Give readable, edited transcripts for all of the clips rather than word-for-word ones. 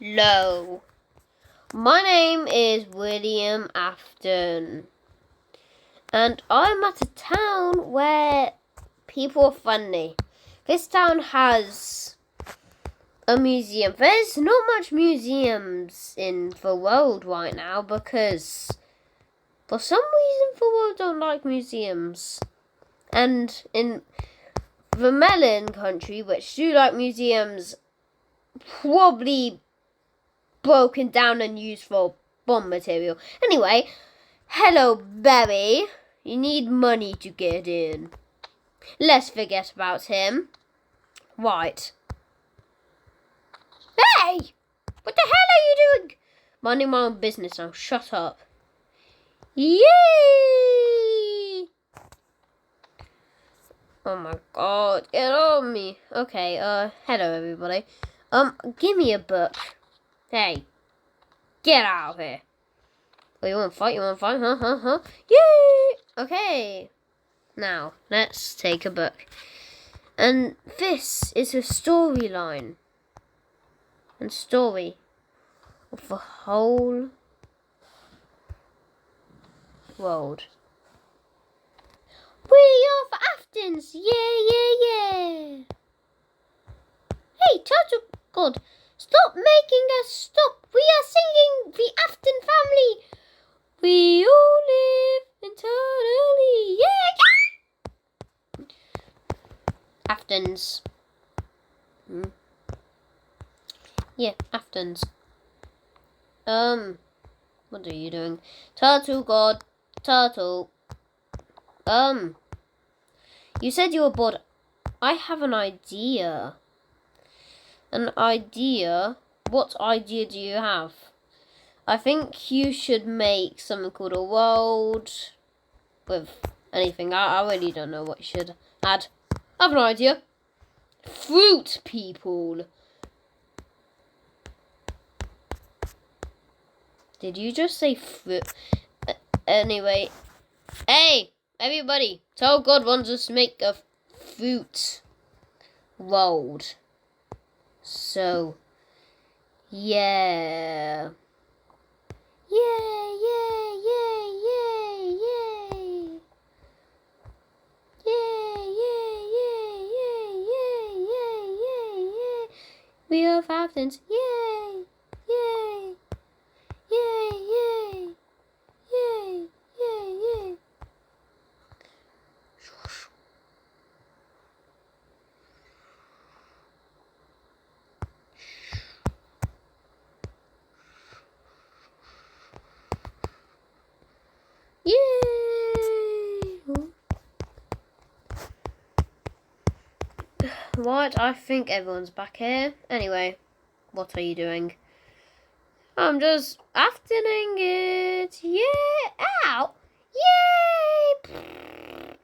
Hello. My name is William Afton. And I'm at a town where people are funny. This town has a museum. There's not much museums in the world right now because for some reason the world don't like museums. And in the Melon country, which do like museums, probably broken down and used for bomb material. Anyway, hello, Barry. You need money to get in. Let's forget about him. Right. Hey! What the hell are you doing? Minding my own business now. Shut up. Yay! Oh my god. Get on me. Okay, hello everybody. Give me a book. Hey. Get out of here. Oh, you want to fight? Huh? Yay! Okay. Now, let's take a book. And this is a storyline. And story of the whole world. We are the Aftons! Yeah! Hey, Turtle God, stop making us stop! We are singing the Afton family! We all live eternally! Yeah! Aftons. Yeah, Aftons. What are you doing? Turtle God, Turtle. You said you were bored. I have an idea. An idea? What idea do you have? I think you should make something called a world with anything. I really don't know what you should add. I have an idea. Fruit people. Did you just say fruit? Anyway. Hey, everybody. Tell God wants us to make a fruit world. So, yeah. Yay! We are Aftons. Yay! What? I think everyone's back here. Anyway, what are you doing? I'm just afternoing it. Yeah! Ow! Yay!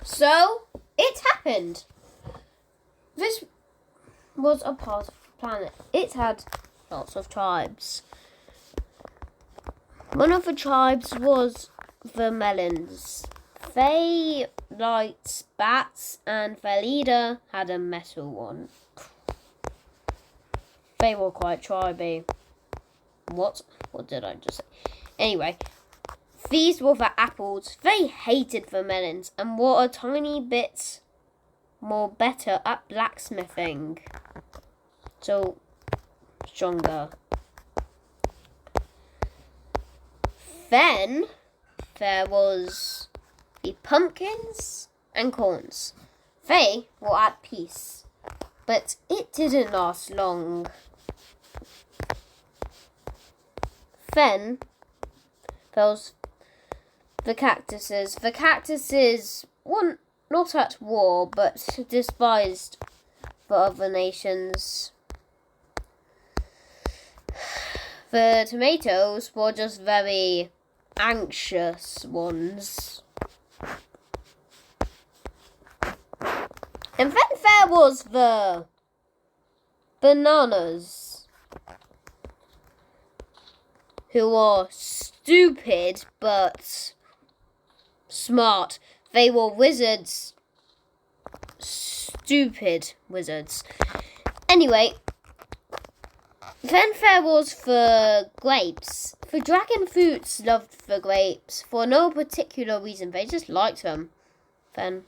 So, it happened. This was a part of the planet. It had lots of tribes. One of the tribes was the Melons. They liked bats, and their leader had a metal one. They were quite triby. What did I just say? Anyway, these were the apples. They hated the melons and were a tiny bit more better at blacksmithing. So, stronger. Then, there was the pumpkins and corns. They were at peace, but it didn't last long. Then there was the cactuses. The cactuses were not at war, but despised the other nations. The tomatoes were just very anxious ones. And then there was the bananas, who are stupid but smart. They were wizards. Stupid wizards. Anyway, Then there was the grapes. The dragon fruits loved the grapes for no particular reason. They just liked them. Then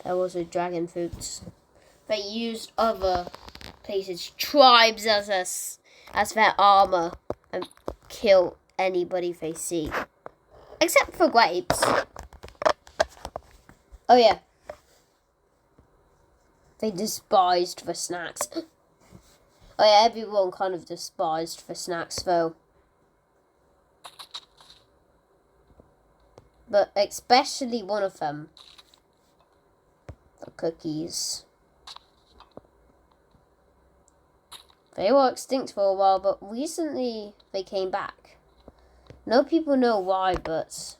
there was the dragon fruits. They used other places, tribes as their armor and kill anybody they see. Except for grapes. Oh yeah. They despised the snacks. Oh yeah, everyone kind of despised the snacks though. But especially one of them. The cookies. They were extinct for a while, but recently they came back. No people know why, but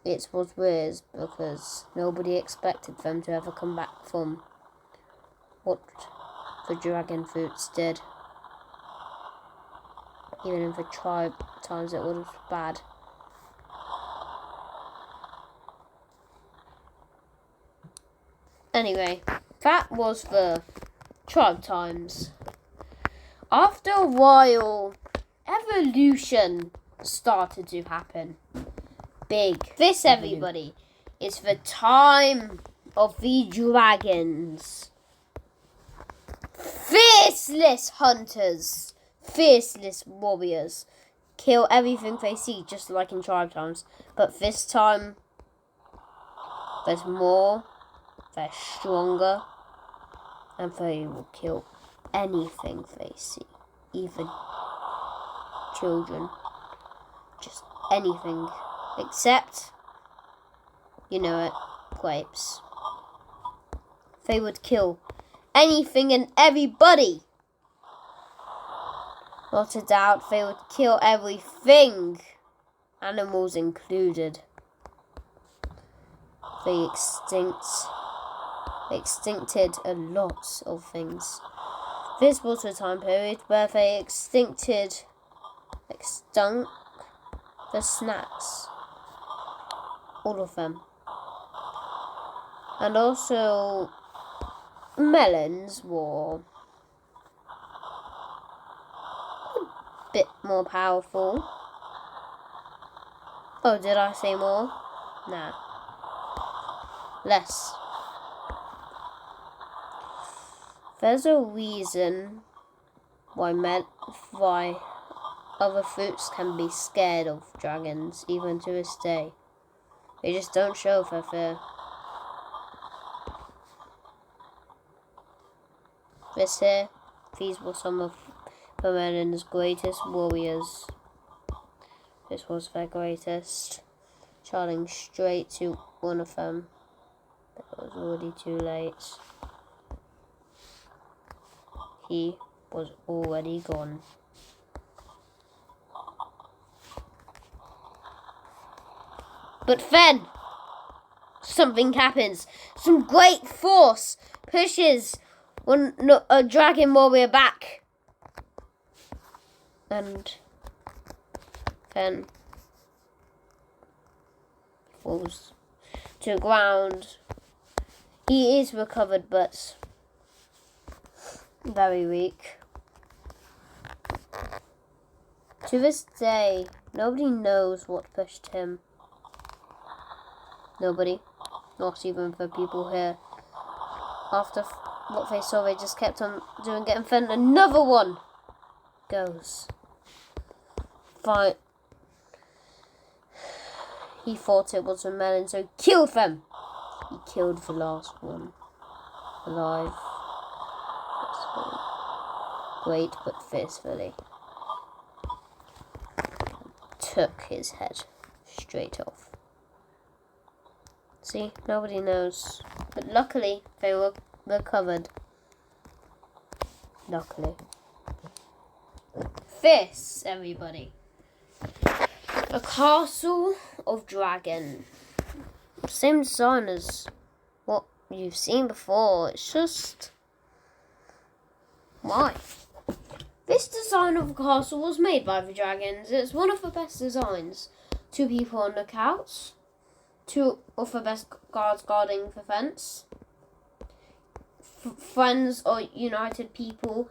it was weird because nobody expected them to ever come back from what the dragon fruits did. Even in the tribe times it was bad. Anyway, that was the tribe times. After a while, evolution started to happen. Big. This, everybody, is the time of the dragons. Fierceless hunters, fierceless warriors, kill everything they see, just like in tribe times. But this time, there's more, they're stronger, and they will kill anything they see, even children, just anything, except, you know it, grapes. They would kill anything and everybody. Not a doubt, they would kill everything, animals included. They extincted a lot of things. This was a time period where they extunk the snacks. All of them. And also, melons were a bit more powerful. Oh, did I say more? Nah. Less. There's a reason why other fruits can be scared of dragons, even to this day. They just don't show their fear. These were some of the Melon's greatest warriors. This was their greatest. Charging straight to one of them. But it was already too late. He was already gone. But then, something happens. Some great force pushes a dragon warrior back. And then falls to the ground. He is recovered, but very weak. To this day, nobody knows what pushed him. Nobody. Not even the people here. After what they saw, they just kept on doing it, and then another one goes. Fine. He thought it was a melon, so he killed them. He killed the last one. Alive. Great, but fiercely. Took his head straight off. See, nobody knows. But luckily, they were recovered. Luckily. This, everybody. A castle of dragon. Same design as what you've seen before. It's just... why? This design of a castle was made by the dragons. It's one of the best designs. 2 people on lookouts. 2 of the best guards guarding the fence. Friends or united people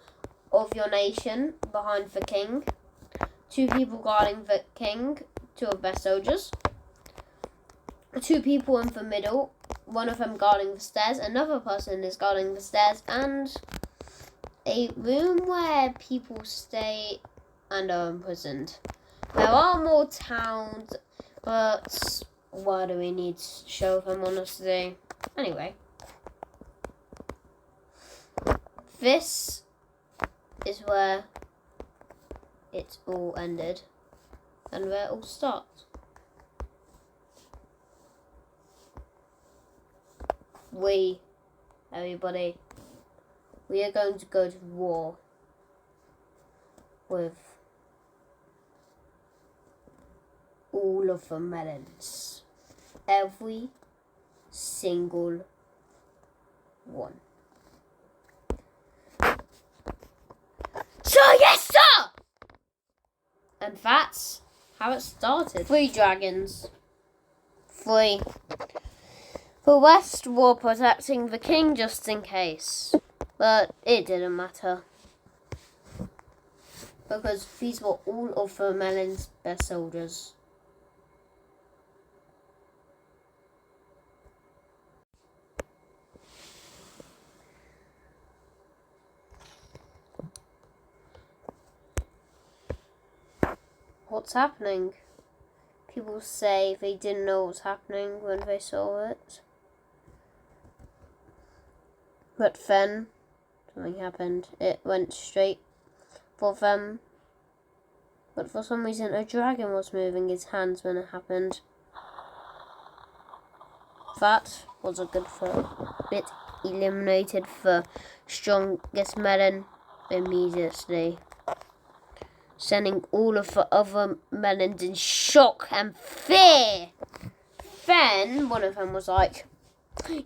of your nation behind the king. 2 people guarding the king, 2 of their soldiers. 2 people in the middle, 1 of them guarding the stairs, another person is guarding the stairs, and a room where people stay and are imprisoned. There are more towns, but why do we need to show them, honestly? Anyway. This is where it all ended and where it all starts. Everybody, we are going to go to war with all of the melons. Every single one. So yes, sir! And that's how it started. 3 dragons. 3. The West were protecting the king just in case. But it didn't matter. Because these were all of the Melon's best soldiers. What's happening? People say they didn't know what was happening when they saw it. But then something happened. It went straight for them. But for some reason a dragon was moving his hands when it happened. That was a good thing. It eliminated the strongest melon immediately, sending all of the other melons in shock and fear. Then one of them was like,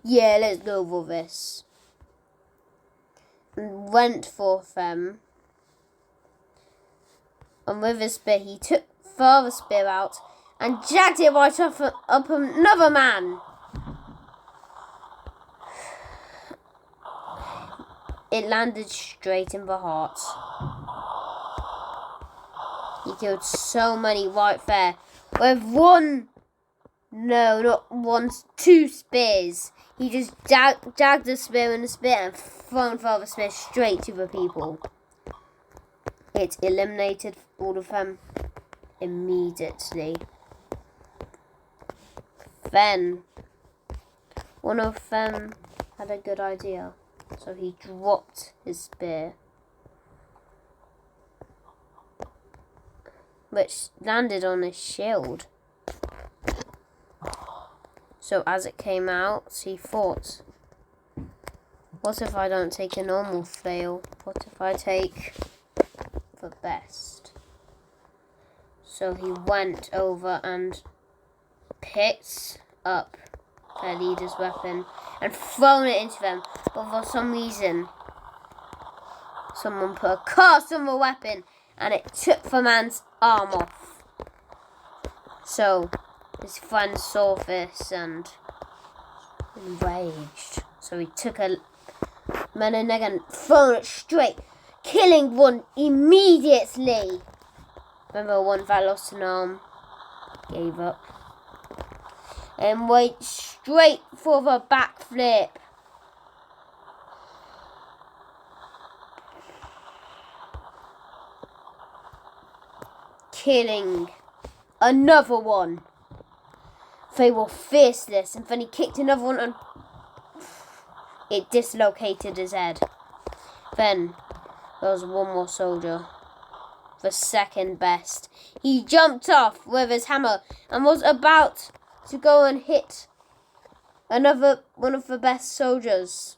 yeah, let's go for this. And went for them. And with his spear, he took the other spear out and jagged it right up another man. It landed straight in the heart. He killed so many right there. With 2 spears. He just jagged the spear and the spear and thrown the other spear straight to the people. It eliminated all of them immediately. Then one of them had a good idea. So he dropped his spear, which landed on his shield. So as it came out, he thought, what if I don't take a normal flail? What if I take the best? So he went over and picked up their leader's weapon and thrown it into them. But for some reason, someone put a curse on the weapon and it took the man's arm off. So his friend saw this and enraged. So he took a melon egg and thrown it straight, killing one immediately. Remember, one that lost an arm gave up and went straight for the backflip. Killing another one. They were fierceless, and then he kicked another one and it dislocated his head. Then there was one more soldier, the second best. He jumped off with his hammer and was about to go and hit another one of the best soldiers.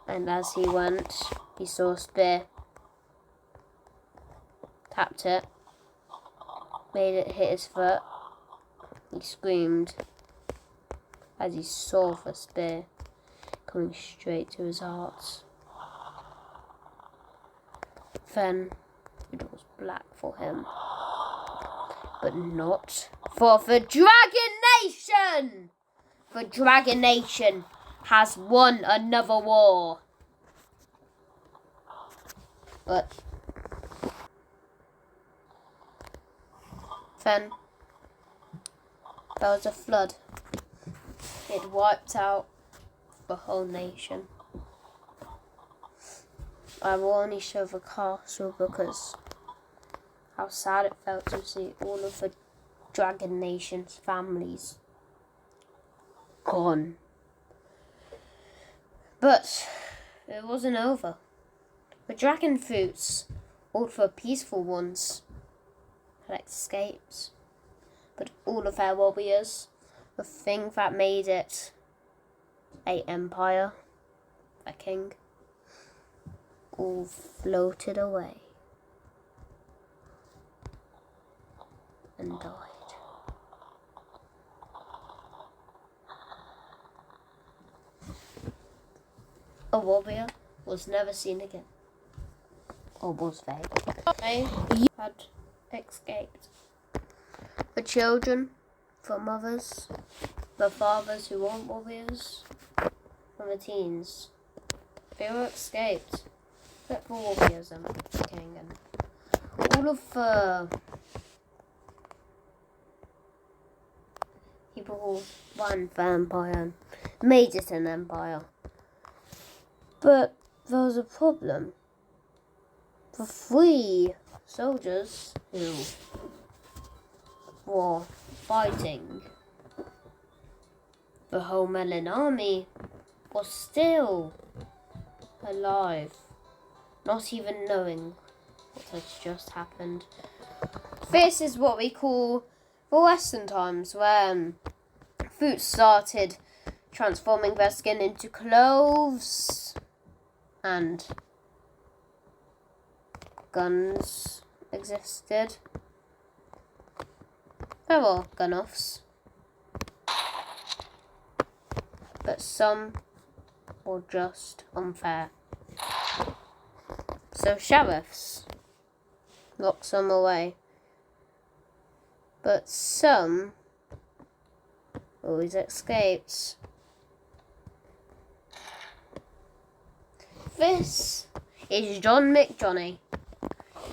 And as he went, he saw a spear, tapped it, made it hit his foot. He screamed as he saw the spear coming straight to his heart. Then it was black for him, but not for the Dragon Nation! The Dragon Nation has won another war. But then there was a flood. It wiped out the whole nation. I will only show the castle because how sad it felt to see all of the Dragon Nation's families gone. But it wasn't over. The dragon fruits, all the peaceful ones, had escaped. But all of their warriors, the thing that made it an empire, a king, all floated away and died. A warrior was never seen again. Or was they? They had escaped. The children, the mothers, the fathers who weren't warriors, and the teens, they were escaped. Except for warriors and the king and all of the people who ran the empire and made it an empire. But there was a problem. The 3 soldiers who were fighting the whole Melon army was still alive, not even knowing what had just happened. This is what we call the Western times, when fruits started transforming their skin into clothes and guns existed. There were gun-offs, but some were just unfair. So sheriffs locked some away, but some always escaped. This is John McJohnny.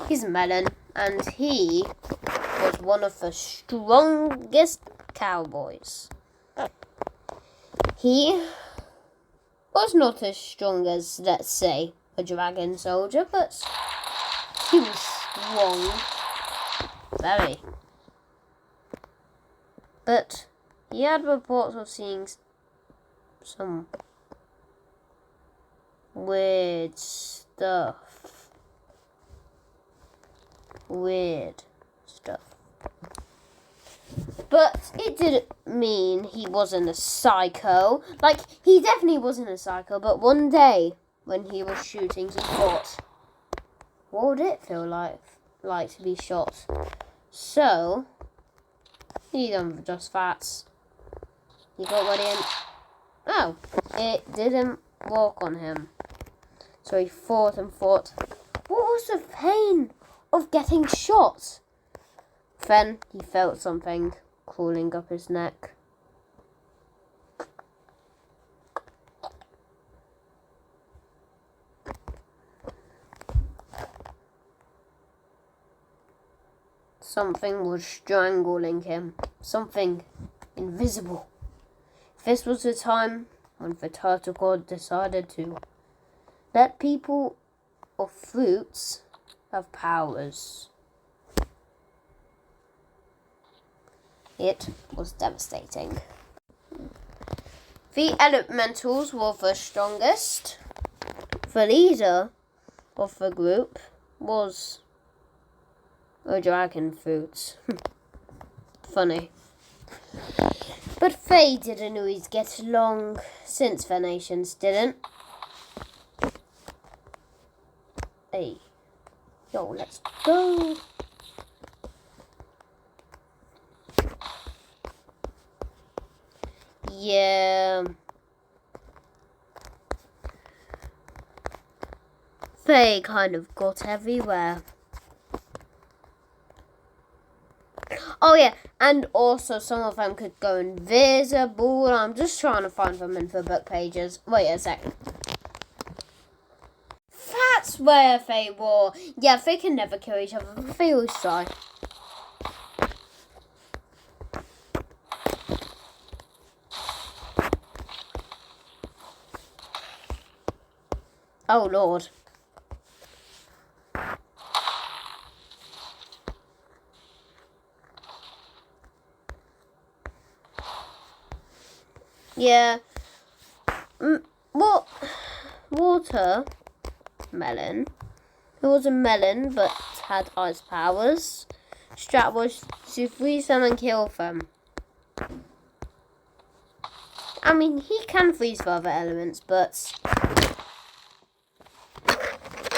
He's Melon, and he was one of the strongest cowboys. He was not as strong as, let's say, a dragon soldier, but he was strong. Very. But he had reports of seeing some weird stuff. But it didn't mean he wasn't a psycho. Like, he definitely wasn't a psycho, but one day when he was shooting, he thought, what would it feel like to be shot? So he done just that. He got ready and oh, it didn't work on him. So he thought and thought, what was the pain of getting shot? Then he felt something crawling up his neck. Something was strangling him. Something invisible. This was the time when the turtle god decided to let people of fruits have powers. It was devastating. The elementals were the strongest. The leader of the group was a dragon fruit. Funny. But they didn't always get along, since their nations didn't. Hey. Yo, let's go. Yeah. They kind of got everywhere. Oh yeah, and also some of them could go invisible. I'm just trying to find them in the book pages. Wait a second. That that's where they were. Yeah, they can never kill each other, but they always try. Oh, Lord. Yeah. What? Water melon. It was a melon, but had ice powers. Strat was to freeze them and kill them. I mean, he can freeze for other elements, but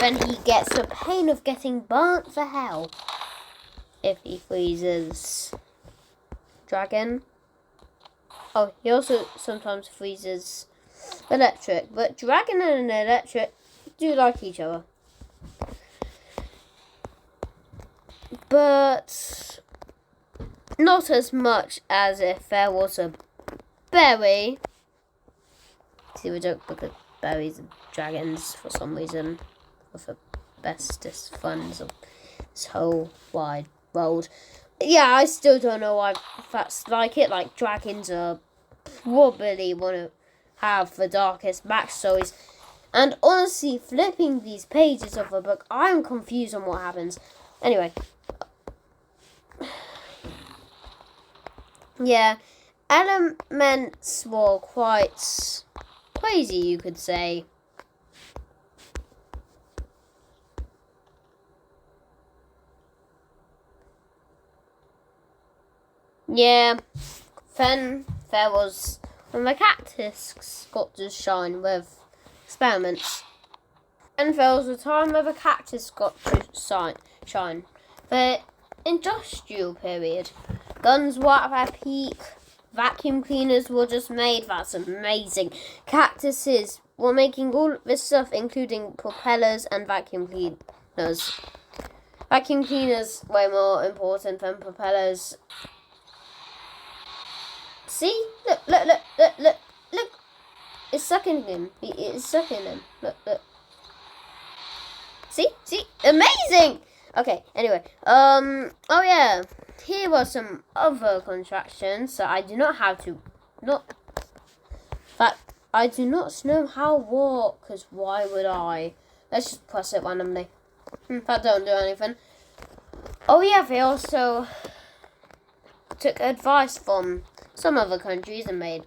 then he gets the pain of getting burnt to hell if he freezes dragon. Oh, he also sometimes freezes electric, but dragon and electric do like each other. But not as much as if there was a berry. See, we don't look at berries and dragons for some reason. For the bestest funds of this whole wide world. Yeah, I still don't know why that's like it. Like, dragons are probably want to have the darkest backstories. And honestly, flipping these pages of the book, I'm confused on what happens. Anyway. Yeah, elements were quite crazy, you could say. Yeah, then there was when the cactus got to shine with experiments. And there was a time where the cactus got to shine. The industrial period. Guns were at their peak. Vacuum cleaners were just made. That's amazing. Cactuses were making all this stuff, including propellers and vacuum cleaners. Vacuum cleaners way more important than propellers. See? Look. It's sucking him. It's sucking him. Look. See? Amazing! Okay, anyway. Oh yeah. Here were some other contractions that I do not have to... I do not know how work, because why would I? Let's just press it randomly. That don't do anything. Oh yeah, they also took advice from some other countries and made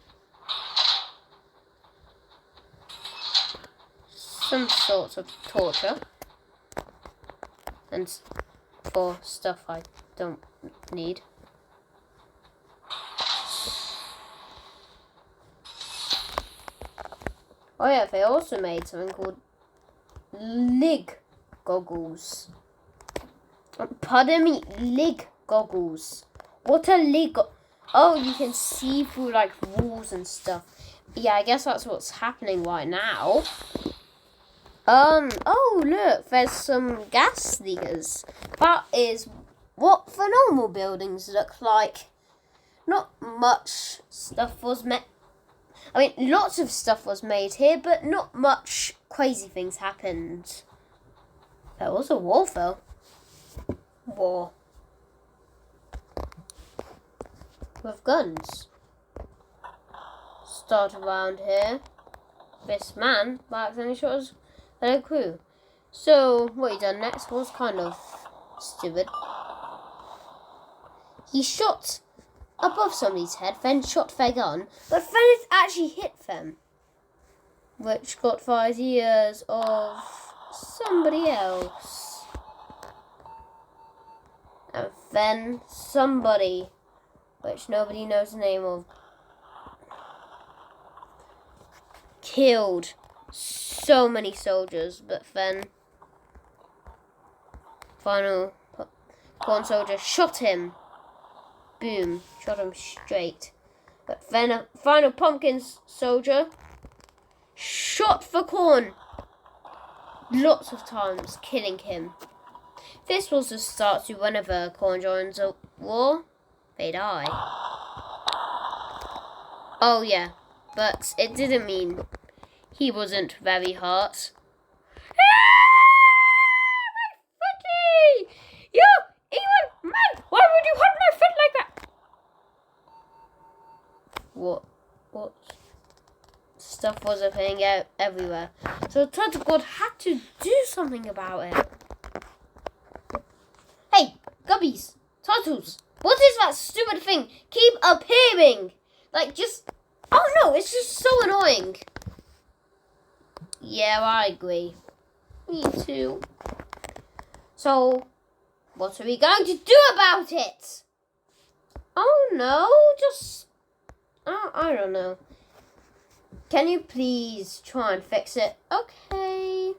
some sorts of torture. And for stuff I don't need. Oh yeah, they also made something called lig goggles. Pardon me, lig goggles. What are lig? Oh, you can see through like walls and stuff. Yeah, I guess that's what's happening right now. Oh look, there's some gas leakers. That is what the normal buildings look like. Not much stuff was made. I mean, lots of stuff was made here, but not much crazy things happened. There was a war though. War. With guns. Start around here. This man by accidentally shot his fellow crew. So what he done next was kind of stupid. He shot above somebody's head, then shot their gun, but then it actually hit them, which got 5 years of somebody else. And then somebody, which nobody knows the name of, killed so many soldiers, but then final corn soldier shot him. Boom, shot him straight. But then a final pumpkin soldier shot the corn lots of times, killing him. This was the start to whenever corn joins a war, they die. Oh yeah, but it didn't mean he wasn't very hurt. stuff was appearing everywhere. So the turtle god had to do something about it. Hey, gubbies, turtles, what is that stupid thing? Keep appearing! Like, just... Oh no, it's just so annoying. Yeah, I agree. Me too. So, what are we going to do about it? Oh no, just... I don't know. Can you please try and fix it? Okay.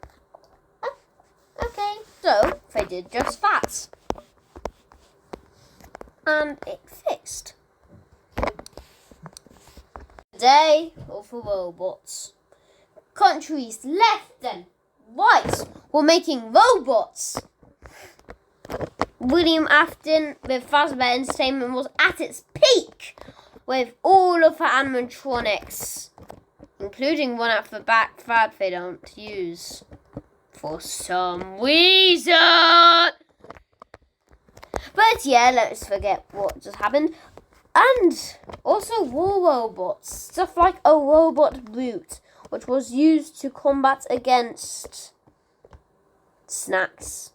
Okay. So, they did just that. And it fixed. Day of the robots. Countries left and right were making robots. William Afton with Fazbear Entertainment was at its peak with all of the animatronics, including one at the back that they don't use for some reason. But yeah, let's forget what just happened. And also war robots, stuff like a robot brute, which was used to combat against Snacks.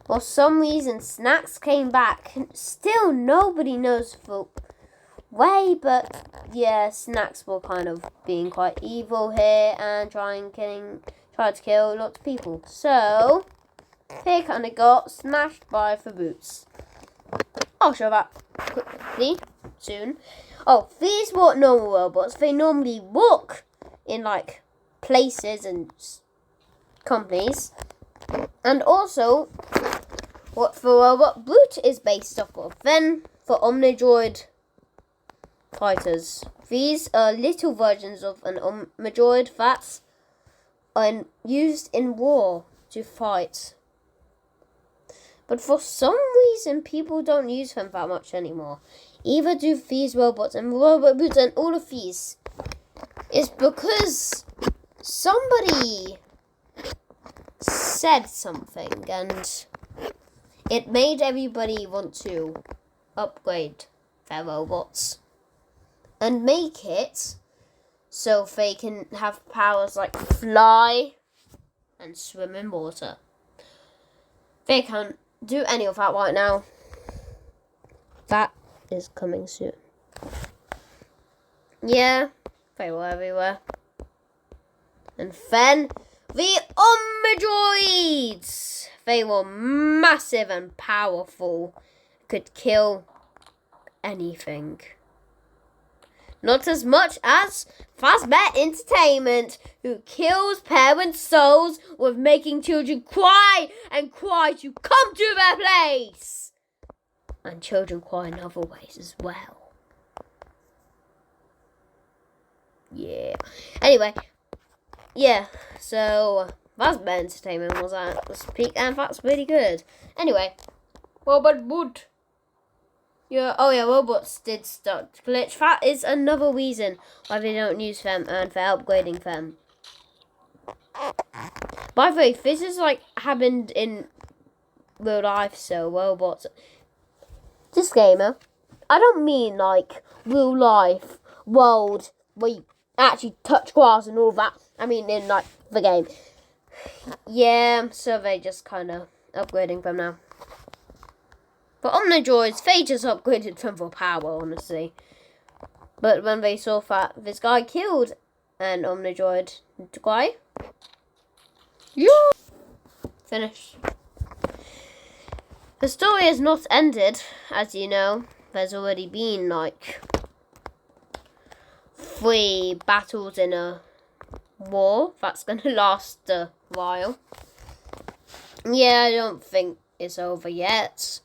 For some reason, Snacks came back. Still, nobody knows the way, but yeah, Snacks were kind of being quite evil here and tried to kill lots of people. So, they kind of got smashed by the boots. I'll show that quickly soon. Oh, these weren't normal robots. They normally work in like places and companies. And also, what the robot brute is based off of. Then, for Omnidroid fighters. These are little versions of an Omnidroid that are used in war to fight. But for some reason, people don't use them that much anymore. Either do these robots and robot brutes and all of these. It's because somebody said something and it made everybody want to upgrade their robots and make it so they can have powers like fly and swim in water. They can't do any of that right now. That is coming soon. Yeah, they were everywhere. And then the Omnidroids! They were massive and powerful. Could kill anything. Not as much as Fazbear Entertainment, who kills parents' souls with making children cry and cry to come to their place. And children cry in other ways as well. Yeah. Anyway. Yeah, so Fazbear Entertainment was at the peak, and that's really good. Anyway, Robot Wood. Yeah, oh yeah, robots did start to glitch. That is another reason why they don't use them and they're upgrading them. By the way, this is like happened in real life, so robots. Disclaimer, I don't mean like real life world where you actually touch grass and all that. I mean in like the game. Yeah, so they just kind of upgrading them now. But Omnidroids, they just upgraded them for power, honestly. But when they saw that this guy killed an Omnidroid guy, yeah, finished. The story has not ended, as you know. There's already been like 3 battles in a war that's going to last a while. Yeah, I don't think it's over yet.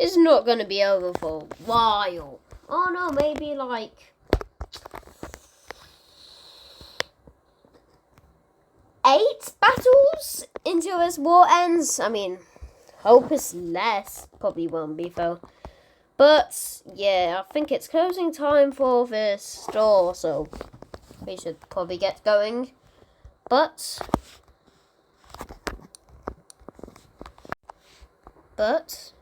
It's not going to be over for a while. Oh no, maybe like 8 battles until this war ends. I mean, hope it's less. Probably won't be though. But yeah, I think it's closing time for this store, so we should probably get going. But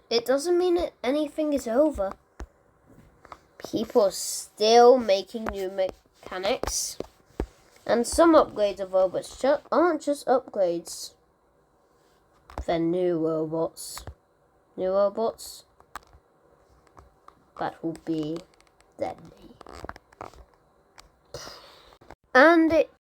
it doesn't mean that anything is over. People are still making new mechanics And some upgrades of robots aren't just upgrades. They're new robots. New robots that will be deadly. And it